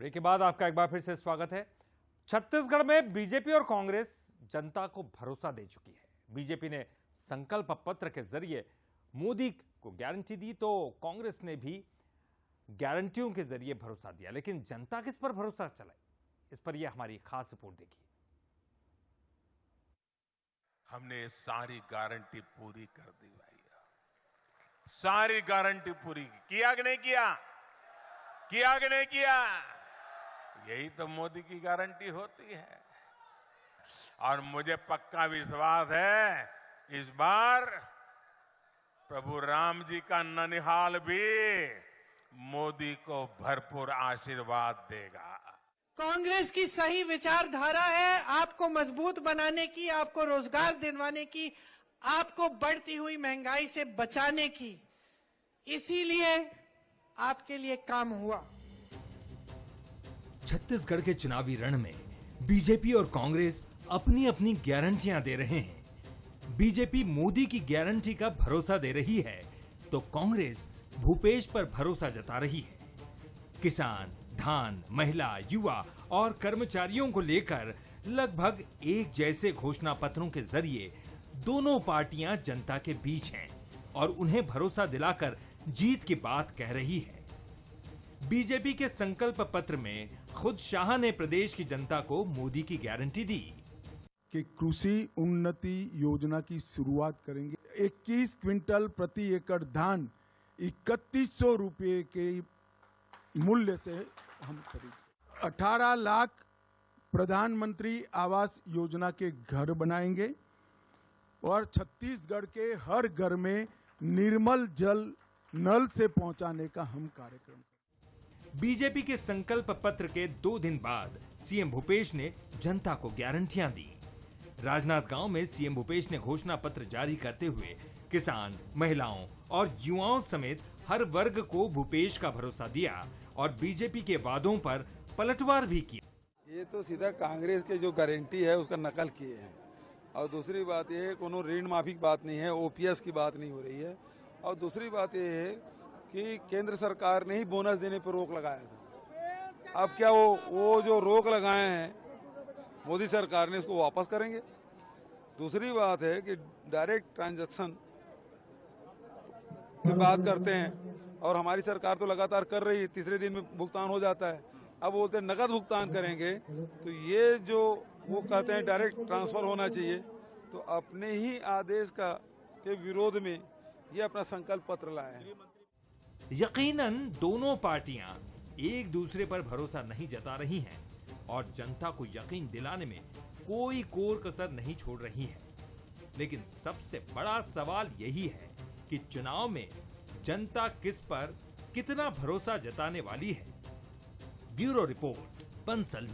Break के बाद आपका एक बार फिर से स्वागत है। छत्तीसगढ़ में बीजेपी और कांग्रेस जनता को भरोसा दे चुकी है। बीजेपी ने संकल्प पत्र के जरिए मोदी को गारंटी दी, तो कांग्रेस ने भी गारंटियों के जरिए भरोसा दिया। लेकिन जनता किस पर भरोसा चलाए, इस पर यह हमारी खास रिपोर्ट देखिए। हमने सारी गारंटी पूरी कर दी भैया, सारी गारंटी पूरी किया कि नहीं किया, किया कि नहीं किया। यही तो मोदी की गारंटी होती है। और मुझे पक्का विश्वास है इस बार प्रभु राम जी का ननिहाल भी मोदी को भरपूर आशीर्वाद देगा। कांग्रेस की सही विचारधारा है आपको मजबूत बनाने की, आपको रोजगार दिलवाने की, आपको बढ़ती हुई महंगाई से बचाने की। इसीलिए आपके लिए काम हुआ। छत्तीसगढ़ के चुनावी रण में बीजेपी और कांग्रेस अपनी अपनी गारंटियां दे रहे हैं। बीजेपी मोदी की गारंटी का भरोसा दे रही है, तो कांग्रेस भूपेश पर भरोसा जता रही है। किसान, धान, महिला, युवा और कर्मचारियों को लेकर लगभग एक जैसे घोषणा पत्रों के जरिए दोनों पार्टियां जनता के बीच हैं और उन्हें भरोसा दिलाकर जीत की बात कह रही है। बीजेपी के संकल्प पत्र में खुद शाह ने प्रदेश की जनता को मोदी की गारंटी दी कि कृषि उन्नति योजना की शुरुआत करेंगे। 21 क्विंटल प्रति एकड़ धान 3100 रुपये के मूल्य से हम खरीदेंगे। 18 लाख प्रधानमंत्री आवास योजना के घर बनाएंगे और छत्तीसगढ़ के हर घर में निर्मल जल नल से पहुंचाने का हम कार्यक्रम करेंगे। बीजेपी के संकल्प पत्र के 2 दिन बाद सीएम भूपेश ने जनता को गारंटियां दी। राजनांदगांव में सीएम भूपेश ने घोषणा पत्र जारी करते हुए किसान, महिलाओं और युवाओं समेत हर वर्ग को भूपेश का भरोसा दिया और बीजेपी के वादों पर पलटवार भी किया। ये तो सीधा कांग्रेस के जो गारंटी है उसका नकल किए हैं। और दूसरी बात ये है कोनो ऋण माफी की बात नहीं है, ओपीएस की बात नहीं हो रही है। और दूसरी बात ये है कि केंद्र सरकार ने ही बोनस देने पर रोक लगाया था। अब क्या वो जो रोक लगाए हैं मोदी सरकार ने उसको वापस करेंगे। दूसरी बात है कि डायरेक्ट ट्रांजैक्शन की बात करते हैं और हमारी सरकार तो लगातार कर रही है, तीसरे दिन में भुगतान हो जाता है। अब बोलते हैं नकद भुगतान करेंगे, तो ये जो वो कहते हैं डायरेक्ट ट्रांसफर होना चाहिए, तो अपने ही आदेश के विरोध में ये अपना संकल्प पत्र लाया है। यकीनन दोनों पार्टियां एक दूसरे पर भरोसा नहीं जता रही हैं और जनता को यकीन दिलाने में कोई कोर कसर नहीं छोड़ रही है। लेकिन सबसे बड़ा सवाल यही है कि चुनाव में जनता किस पर कितना भरोसा जताने वाली है। Bureau report, Bansal.